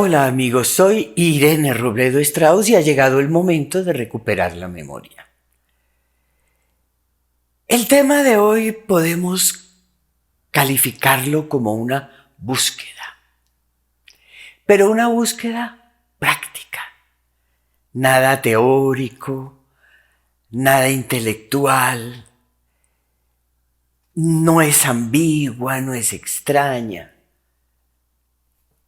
Hola amigos, soy Irene Robledo Strauss y ha llegado el momento de recuperar la memoria. El tema de hoy podemos calificarlo como una búsqueda, pero una búsqueda práctica, nada teórico, nada intelectual, no es ambigua, no es extraña.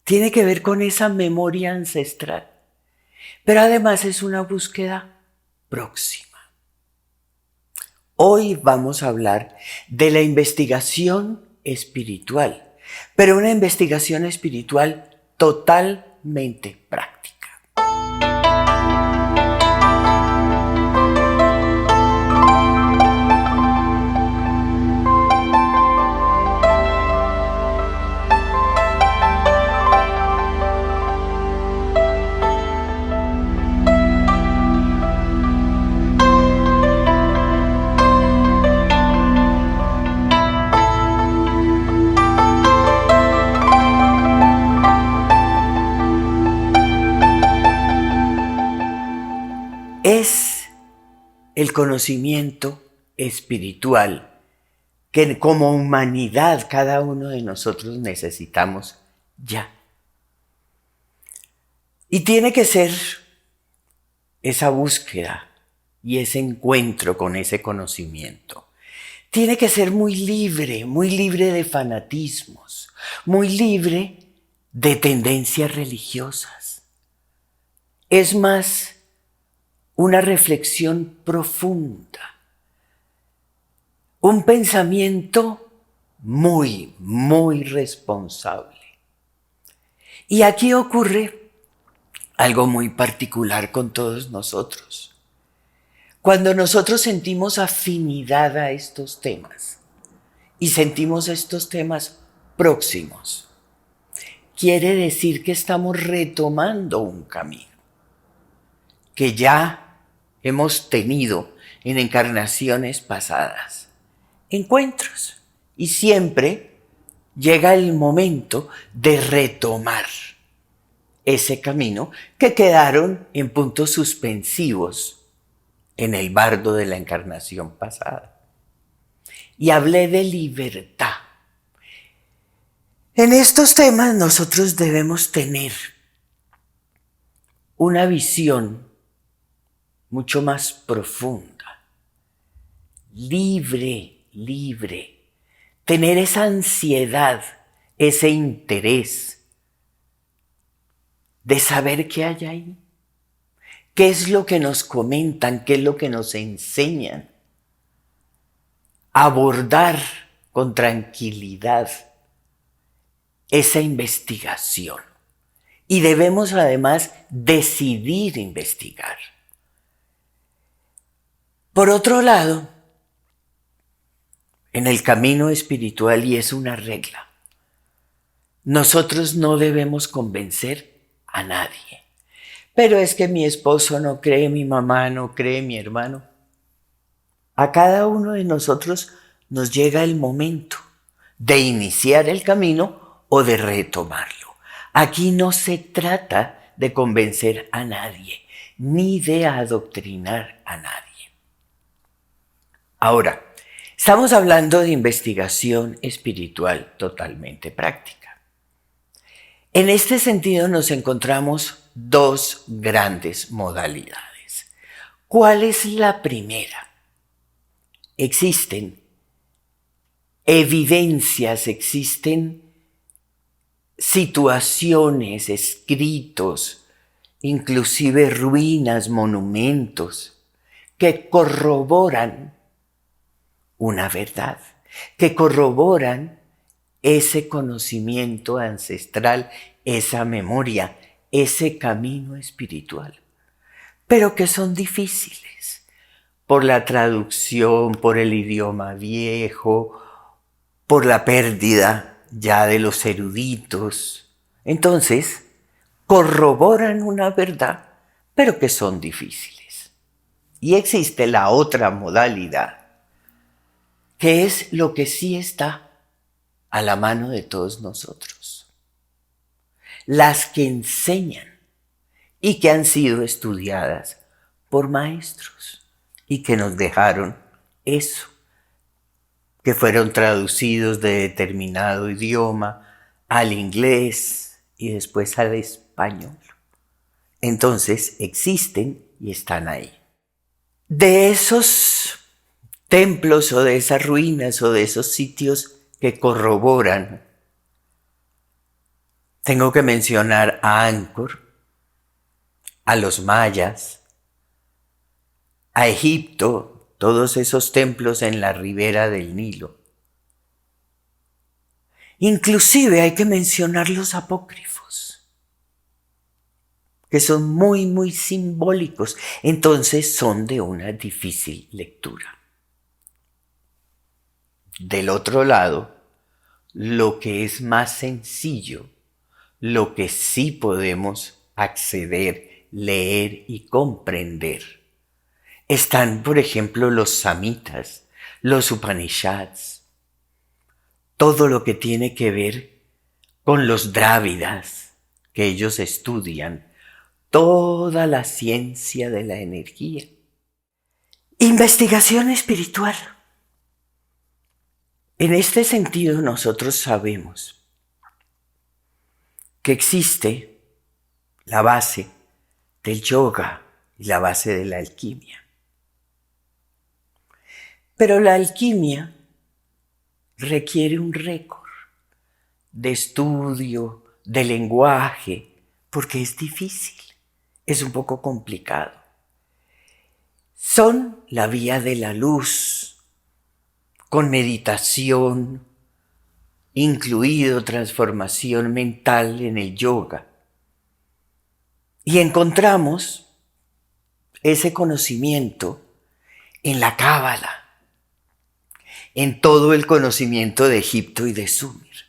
Tiene que ver con esa memoria ancestral, pero además es una búsqueda próxima. Hoy vamos a hablar de la investigación espiritual, pero una investigación espiritual totalmente práctica. Es el conocimiento espiritual que como humanidad cada uno de nosotros necesitamos ya. Y tiene que ser esa búsqueda y ese encuentro con ese conocimiento. Tiene que ser muy libre de fanatismos, muy libre de tendencias religiosas. Es más, una reflexión profunda, un pensamiento muy responsable. Y aquí ocurre algo muy particular con todos nosotros. Cuando nosotros sentimos afinidad a estos temas y sentimos estos temas próximos, quiere decir que estamos retomando un camino que ya hemos tenido en encarnaciones pasadas, encuentros, y siempre llega el momento de retomar ese camino que quedaron en puntos suspensivos en el bardo de la encarnación pasada. Y hablé de libertad. En estos temas nosotros debemos tener una visión mucho más profunda, libre, tener esa ansiedad, ese interés de saber qué hay ahí, qué es lo que nos comentan, qué es lo que nos enseñan, abordar con tranquilidad esa investigación. Y debemos además decidir investigar. Por otro lado, en el camino espiritual, y es una regla, nosotros no debemos convencer a nadie. Pero es que mi esposo no cree, mi mamá no cree, mi hermano. A cada uno de nosotros nos llega el momento de iniciar el camino o de retomarlo. Aquí no se trata de convencer a nadie, ni de adoctrinar a nadie. Ahora, estamos hablando de investigación espiritual totalmente práctica. En este sentido nos encontramos dos grandes modalidades. ¿Cuál es la primera? Existen evidencias, existen situaciones, escritos, inclusive ruinas, monumentos, que corroboran una verdad, que corroboran ese conocimiento ancestral, esa memoria, ese camino espiritual, pero que son difíciles por la traducción, por el idioma viejo, por la pérdida ya de los eruditos. Entonces, corroboran una verdad, pero que son difíciles. Y existe la otra modalidad, que es lo que sí está a la mano de todos nosotros. las que enseñan y que han sido estudiadas por maestros y que nos dejaron eso, que fueron traducidos de determinado idioma al inglés y después al español. Entonces existen y están ahí. De esos templos o de esas ruinas o de esos sitios que corroboran, tengo que mencionar a Angkor, a los mayas, a Egipto, todos esos templos en la ribera del Nilo. Inclusive hay que mencionar los apócrifos, que son muy, muy simbólicos, entonces son de una difícil lectura. Del otro lado, lo que es más sencillo, lo que sí podemos acceder, leer y comprender, están, por ejemplo, los Samhitas, los Upanishads, todo lo que tiene que ver con los Drávidas, que ellos estudian toda la ciencia de la energía. Investigación espiritual. En este sentido, nosotros sabemos que existe la base del yoga y la base de la alquimia. Pero la alquimia requiere un récord de estudio, de lenguaje, porque es difícil, es un poco complicado. Son la vía de la luz, con meditación, incluido transformación mental en el yoga. Y encontramos ese conocimiento en la Cábala, en todo el conocimiento de Egipto y de Sumer.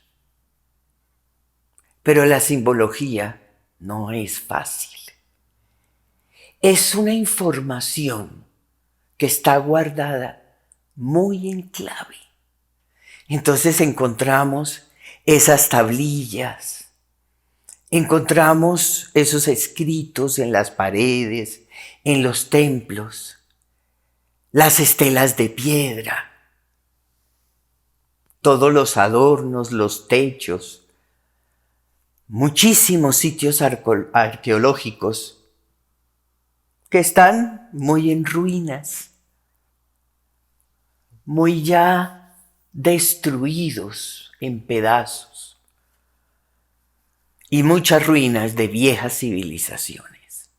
Pero la simbología no es fácil. Es una información que está guardada muy en clave. Entonces encontramos esas tablillas, encontramos esos escritos en las paredes, en los templos, las estelas de piedra, todos los adornos, los techos, muchísimos sitios arqueológicos que están muy en ruinas, muy ya destruidos en pedazos, y muchas ruinas de viejas civilizaciones.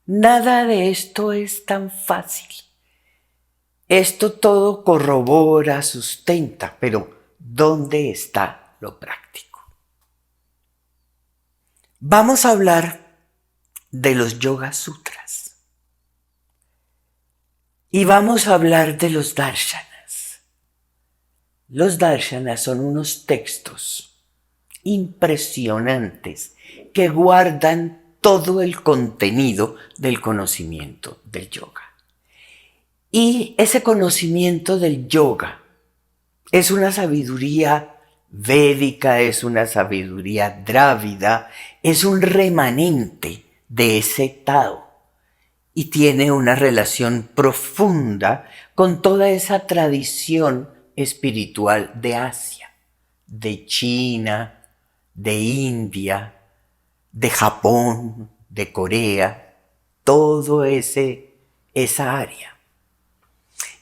Nada de esto es tan fácil. Esto todo corrobora, sustenta, pero ¿dónde está lo práctico? Vamos a hablar de los Yoga Sutras y vamos a hablar de los darshanas. Los darshanas son unos textos impresionantes que guardan todo el contenido del conocimiento del yoga. Y ese conocimiento del yoga es una sabiduría védica, es una sabiduría drávida, es un remanente de ese Tao y tiene una relación profunda con toda esa tradición espiritual de Asia, de China, de India, de Japón, de Corea, todo esa área.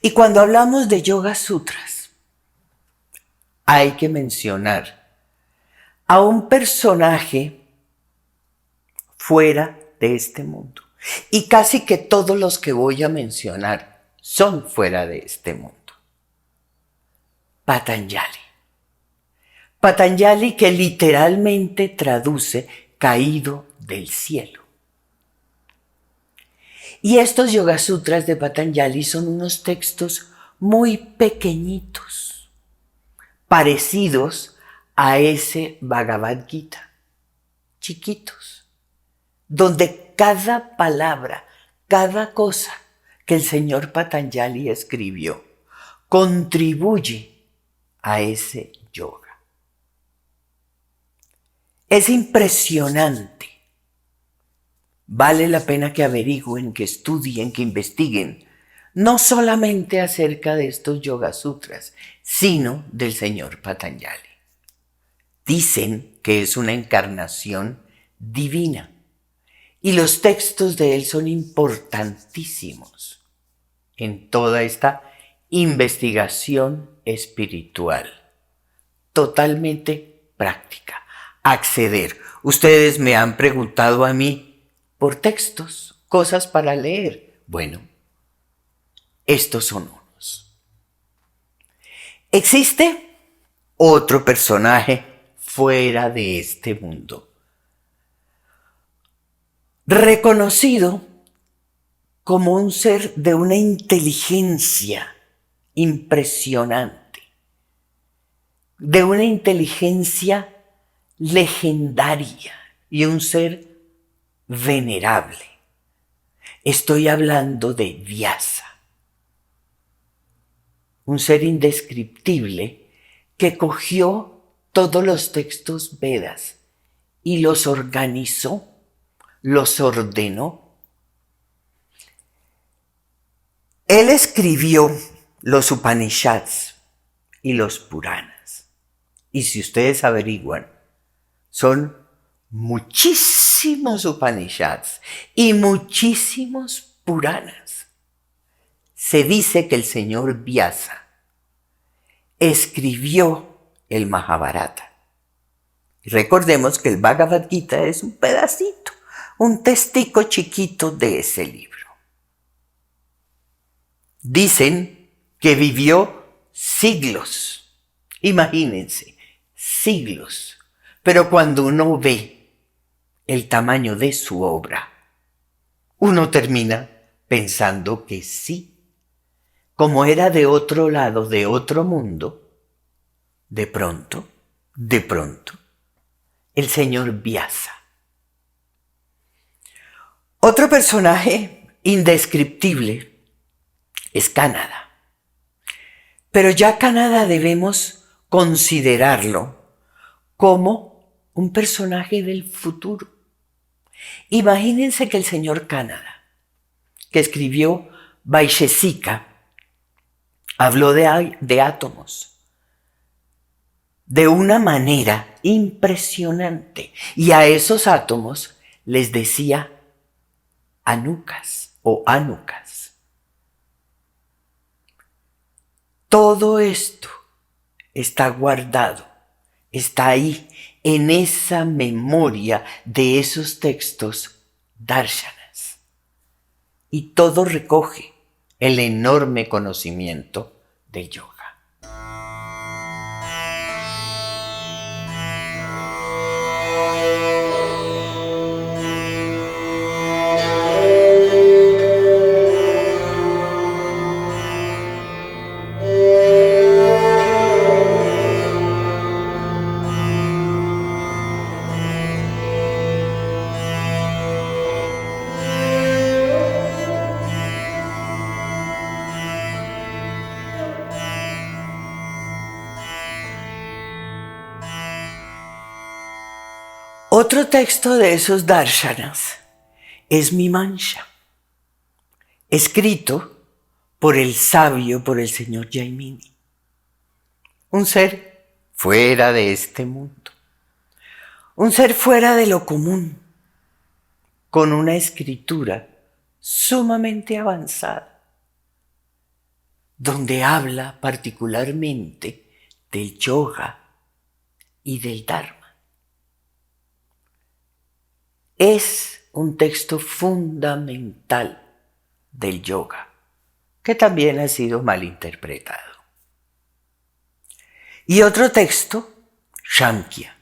Y cuando hablamos de Yoga Sutras, hay que mencionar a un personaje fuera de este mundo. Y casi que todos los que voy a mencionar son fuera de este mundo. Patanjali. Patanjali, que literalmente traduce caído del cielo. Y estos Yoga Sutras de Patanjali son unos textos muy pequeñitos, parecidos a ese Bhagavad Gita, chiquitos, donde cada palabra, cada cosa que el señor Patanjali escribió contribuye a ese yoga. Es impresionante. Vale la pena que averigüen, que estudien, que investiguen, no solamente acerca de estos Yoga Sutras, sino del señor Patanjali. Dicen que es una encarnación divina y los textos de él son importantísimos en toda esta investigación espiritual, totalmente práctica. Acceder. Ustedes me han preguntado a mí por textos, cosas para leer. Bueno, estos son unos. Existe otro personaje fuera de este mundo, reconocido como un ser de una inteligencia impresionante, de una inteligencia legendaria y un ser venerable. Estoy hablando de Vyasa, un ser indescriptible que cogió todos los textos Vedas y los organizó, los ordenó. Él escribió los Upanishads y los Puranas. Y si ustedes averiguan, son muchísimos Upanishads y muchísimos Puranas. Se dice que el señor Vyasa escribió el Mahabharata. Y recordemos que el Bhagavad Gita es un pedacito, un testico chiquito de ese libro. Dicen que vivió siglos, imagínense, siglos. Pero cuando uno ve el tamaño de su obra, uno termina pensando que sí. Como era de otro lado, de otro mundo, de pronto, el señor Vyasa. Otro personaje indescriptible es Kanada. Pero ya Kanada debemos considerarlo como un personaje del futuro. Imagínense que el señor Kanada, que escribió Vaisheshika, habló de átomos de una manera impresionante y a esos átomos les decía anukas o anukas. Todo esto está guardado, está ahí en esa memoria de esos textos darshanas y todo recoge el enorme conocimiento del yoga. Otro texto de esos darshanas es Mimamsa, escrito por el sabio, por el señor Jaimini, un ser fuera de este mundo, un ser fuera de lo común, con una escritura sumamente avanzada, donde habla particularmente del yoga y del dharma. Es un texto fundamental del yoga, que también ha sido mal interpretado. Y otro texto, Samkhya,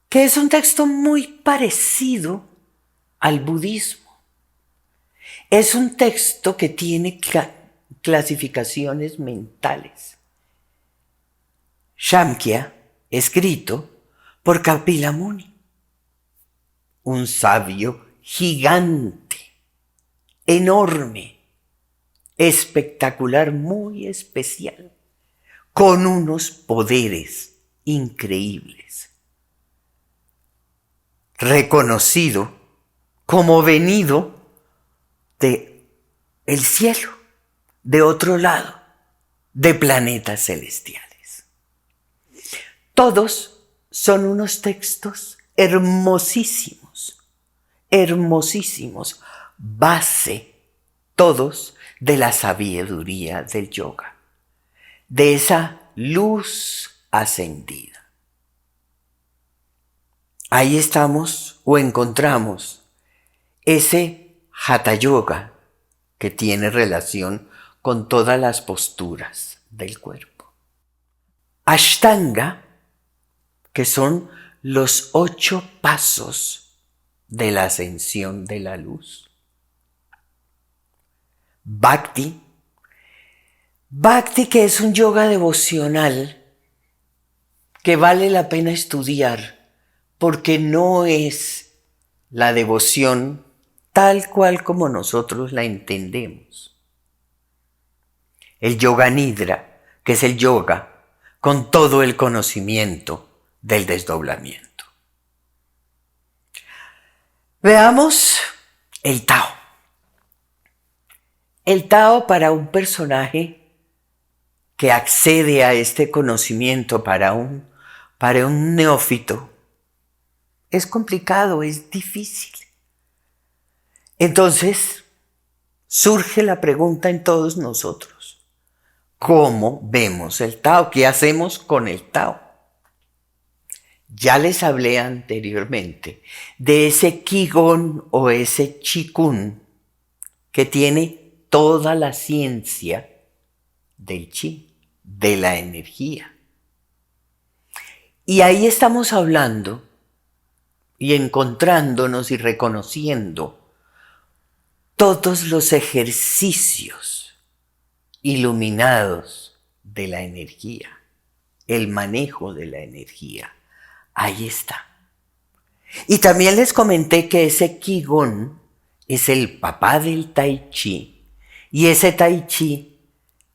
que es un texto muy parecido al budismo. Es un texto que tiene clasificaciones mentales. Samkhya, escrito por Kapila Muni, un sabio gigante, enorme, espectacular, muy especial, con unos poderes increíbles, reconocido como venido de el cielo, de otro lado, de planetas celestiales. Todos son unos textos hermosísimos, hermosísimos, base todos de la sabiduría del yoga, de esa luz ascendida. Ahí estamos o encontramos ese Hatha Yoga que tiene relación con todas las posturas del cuerpo. Ashtanga, que son los 8 pasos de la ascensión de la luz. Bhakti, que es un yoga devocional que vale la pena estudiar porque no es la devoción tal cual como nosotros la entendemos. El Yoga Nidra, que es el yoga con todo el conocimiento del desdoblamiento. Veamos el Tao. El Tao para un personaje que accede a este conocimiento, para un neófito, es complicado, es difícil. Entonces, surge la pregunta en todos nosotros: ¿cómo vemos el Tao? ¿Qué hacemos con el Tao? Ya les hablé anteriormente de ese Qigong o ese Qigong que tiene toda la ciencia del Qi, de la energía. Y ahí estamos hablando y encontrándonos y reconociendo todos los ejercicios iluminados de la energía, el manejo de la energía. Ahí está. Y también les comenté que ese Qigong es el papá del Tai Chi, y ese Tai Chi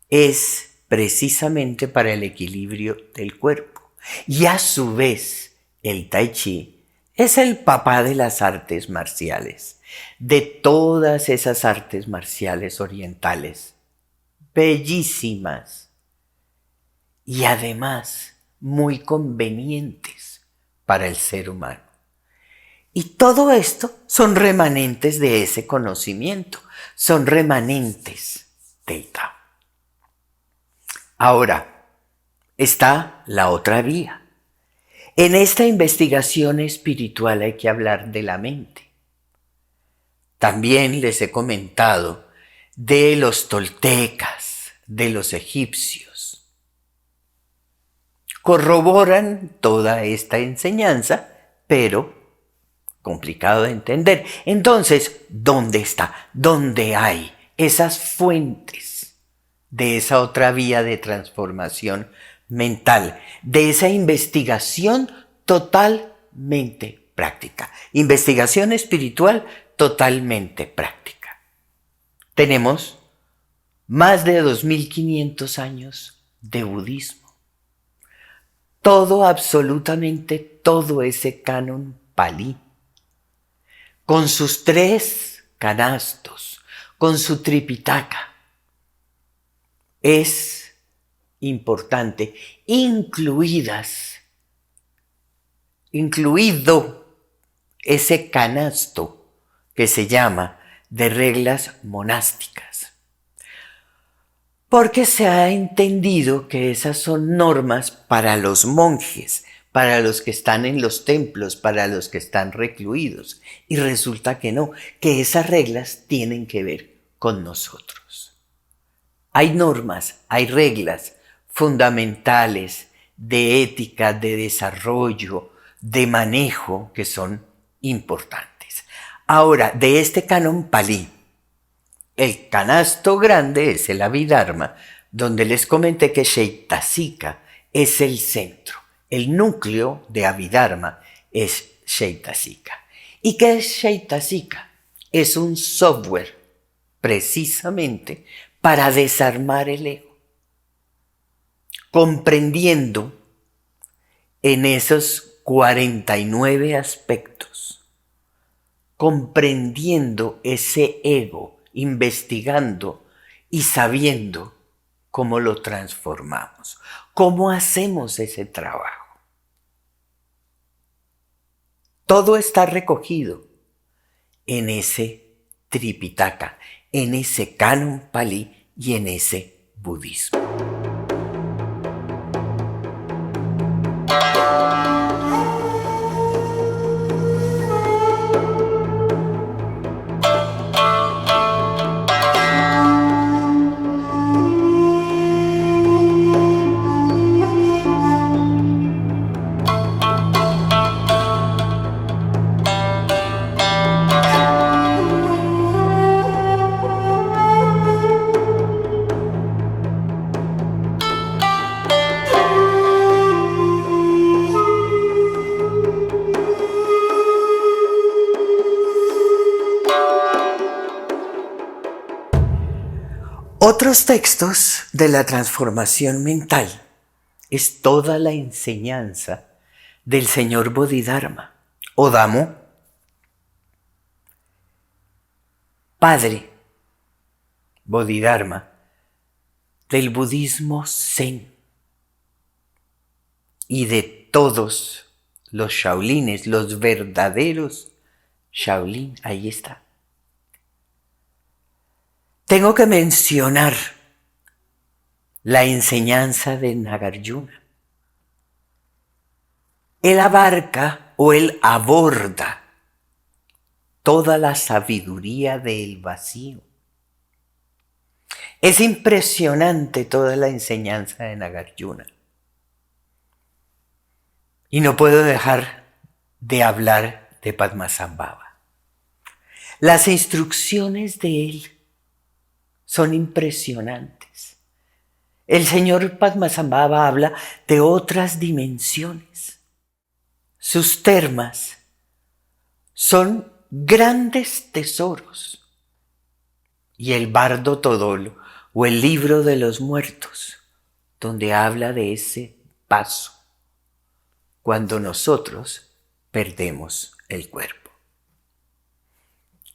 es precisamente para el equilibrio del cuerpo. Y a su vez, el Tai Chi es el papá de las artes marciales, de todas esas artes marciales orientales, bellísimas y además muy convenientes para el ser humano. Y todo esto son remanentes de ese conocimiento, son remanentes del Tao. Ahora, está la otra vía. En esta investigación espiritual hay que hablar de la mente. También les he comentado de los toltecas, de los egipcios. Corroboran toda esta enseñanza, pero complicado de entender. Entonces, ¿dónde está? ¿Dónde hay esas fuentes de esa otra vía de transformación mental, de esa investigación totalmente práctica? Investigación espiritual totalmente práctica. Tenemos más de 2500 años de budismo. Todo, absolutamente todo ese canon palí, con sus 3 canastos, con su Tripitaka, es importante, incluido ese canasto que se llama de reglas monásticas. Porque se ha entendido que esas son normas para los monjes, para los que están en los templos, para los que están recluidos. Y resulta que no, que esas reglas tienen que ver con nosotros. Hay normas, hay reglas fundamentales de ética, de desarrollo, de manejo que son importantes. Ahora, de este canon palí, el canasto grande es el Abhidharma, donde les comenté que Shaitasika es el centro. El núcleo de Abhidharma es Shaitasika. ¿Y qué es Shaitasika? Es un software precisamente para desarmar el ego, comprendiendo en esos 49 aspectos, comprendiendo ese ego, investigando y sabiendo cómo lo transformamos, cómo hacemos ese trabajo. Todo está recogido en ese Tripitaka, en ese Canon Pali y en ese budismo. Otros textos de la transformación mental es toda la enseñanza del señor Bodhidharma o Damo, padre Bodhidharma del budismo Zen y de todos los Shaolines, los verdaderos Shaolin, ahí está. Tengo que mencionar la enseñanza de Nagarjuna. Él abarca o él aborda toda la sabiduría del vacío. Es impresionante toda la enseñanza de Nagarjuna. Y no puedo dejar de hablar de Padmasambhava. Las instrucciones de él son impresionantes. El señor Padmasambhava habla de otras dimensiones. Sus termas son grandes tesoros. Y el Bardo Todolo, o el libro de los muertos, donde habla de ese paso, cuando nosotros perdemos el cuerpo.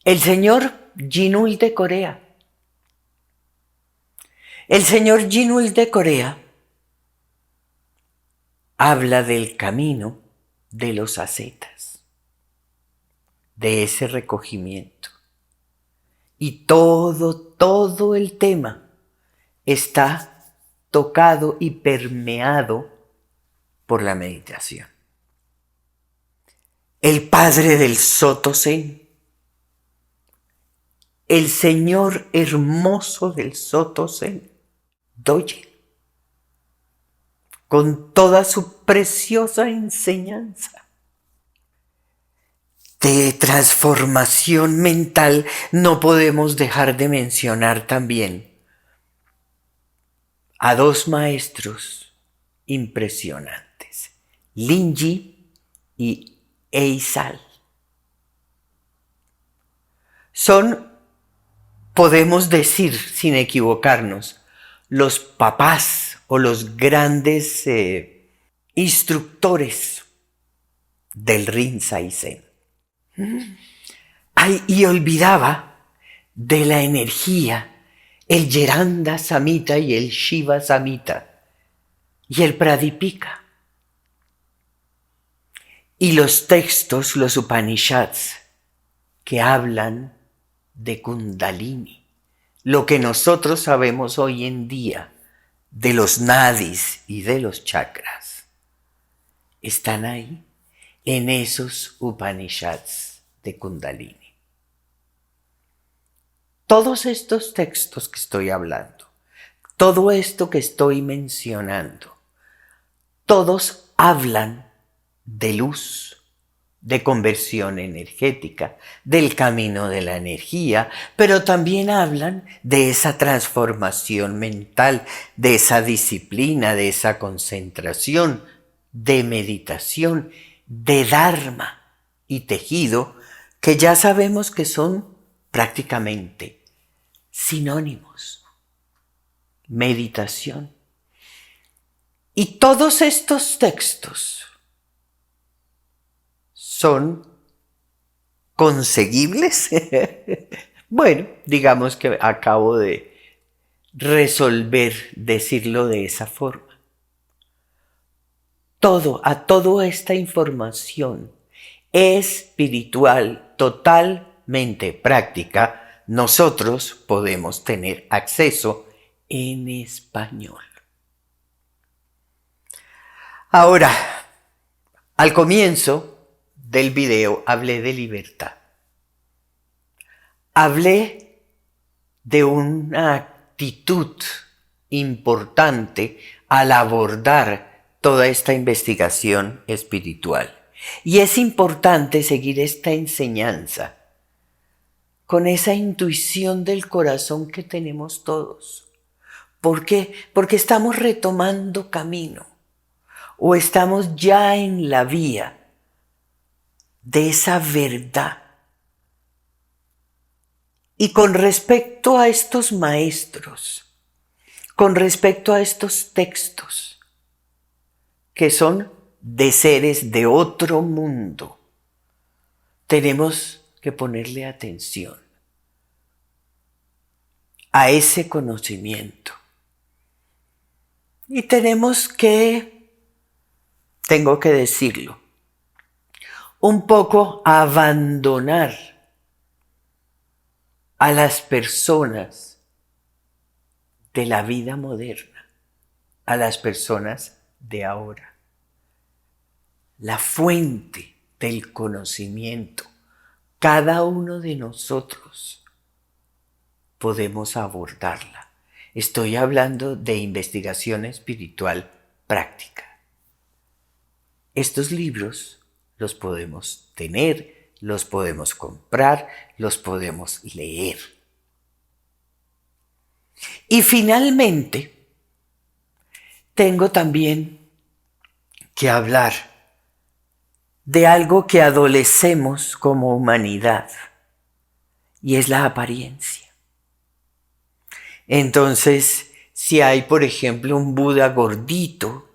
El señor Jinul de Corea. El señor Jinul de Corea habla del camino de los ascetas, de ese recogimiento. Y todo el tema está tocado y permeado por la meditación. El padre del Soto Zen, el señor hermoso del Soto Zen, Dogen, con toda su preciosa enseñanza de transformación mental, no podemos dejar de mencionar también a dos maestros impresionantes, Linji y Eisal. Son, podemos decir sin equivocarnos, los papás o los grandes instructores del Rinzai Zen. Ay, y olvidaba de la energía, el Yeranda Samhita y el Shiva Samhita y el Pradipika. Y los textos, los Upanishads, que hablan de Kundalini, lo que nosotros sabemos hoy en día de los nadis y de los chakras, están ahí en esos Upanishads de Kundalini. Todos estos textos que estoy hablando, todo esto que estoy mencionando, todos hablan de luz, de conversión energética, del camino de la energía, pero también hablan de esa transformación mental, de esa disciplina, de esa concentración, de meditación, de dharma y tejido, que ya sabemos que son prácticamente sinónimos. Meditación. Y todos estos textos son conseguibles. Bueno, digamos que acabo de resolver decirlo de esa forma. Toda esta información espiritual totalmente práctica, nosotros podemos tener acceso en español. Ahora, al comienzo del video hablé de libertad. Hablé de una actitud importante al abordar toda esta investigación espiritual. Y es importante seguir esta enseñanza con esa intuición del corazón que tenemos todos. ¿Por qué? Porque estamos retomando camino o estamos ya en la vía de esa verdad. Y con respecto a estos maestros, con respecto a estos textos, que son de seres de otro mundo, tenemos que ponerle atención a ese conocimiento. Y tengo que decirlo, un poco abandonar a las personas de la vida moderna, a las personas de ahora. La fuente del conocimiento, cada uno de nosotros podemos abordarla. Estoy hablando de investigación espiritual práctica. Estos libros los podemos tener, los podemos comprar, los podemos leer. Y finalmente, tengo también que hablar de algo que adolecemos como humanidad, y es la apariencia. Entonces, si hay, por ejemplo, un Buda gordito,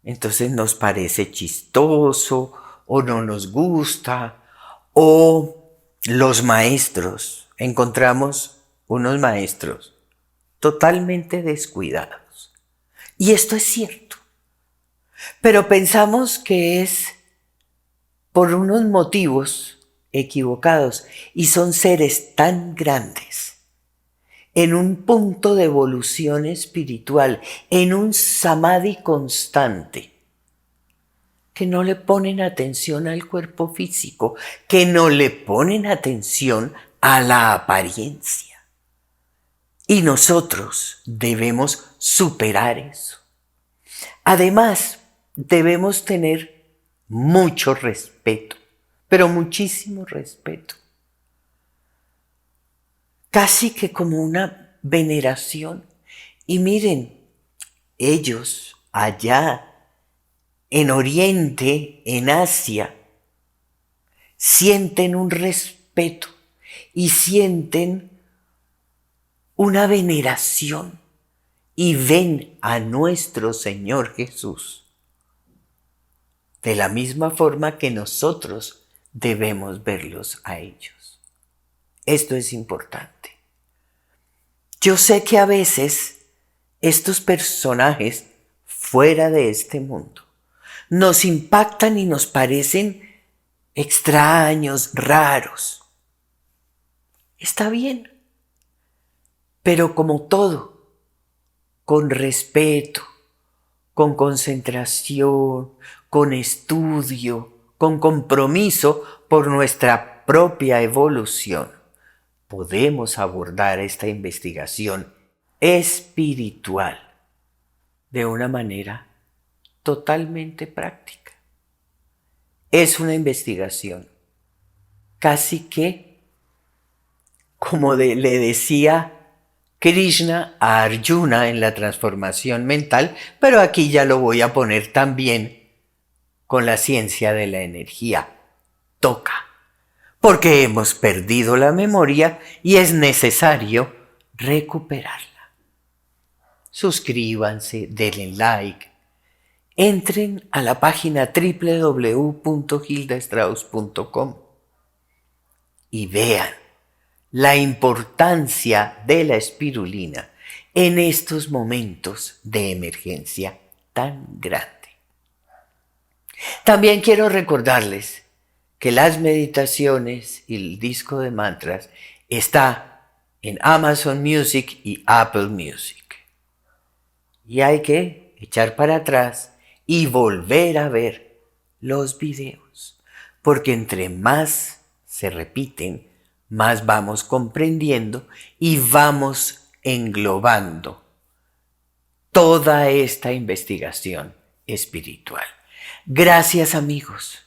entonces nos parece chistoso o no nos gusta, o los maestros, encontramos unos maestros totalmente descuidados. Y esto es cierto, pero pensamos que es por unos motivos equivocados y son seres tan grandes, en un punto de evolución espiritual, en un samadhi constante, que no le ponen atención al cuerpo físico, que no le ponen atención a la apariencia. Y nosotros debemos superar eso. Además, debemos tener mucho respeto, pero muchísimo respeto. Casi que como una veneración. Y miren, ellos allá en Oriente, en Asia, sienten un respeto y sienten una veneración y ven a nuestro Señor Jesús de la misma forma que nosotros debemos verlos a ellos. Esto es importante. Yo sé que a veces estos personajes fuera de este mundo nos impactan y nos parecen extraños, raros. Está bien, pero como todo, con respeto, con concentración, con estudio, con compromiso por nuestra propia evolución, podemos abordar esta investigación espiritual de una manera totalmente práctica. Es una investigación casi que, como le decía Krishna a Arjuna en la transformación mental, pero aquí ya lo voy a poner también con la ciencia de la energía. Toca, porque hemos perdido la memoria y es necesario recuperarla. Suscríbanse, denle like. entren a la página www.gildastrauss.com y vean la importancia de la espirulina en estos momentos de emergencia tan grande. También quiero recordarles que las meditaciones y el disco de mantras está en Amazon Music y Apple Music. Y hay que echar para atrás y volver a ver los videos, porque entre más se repiten, más vamos comprendiendo y vamos englobando toda esta investigación espiritual. Gracias, amigos.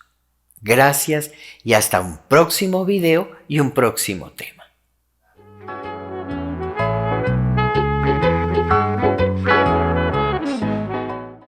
Gracias y hasta un próximo video y un próximo tema.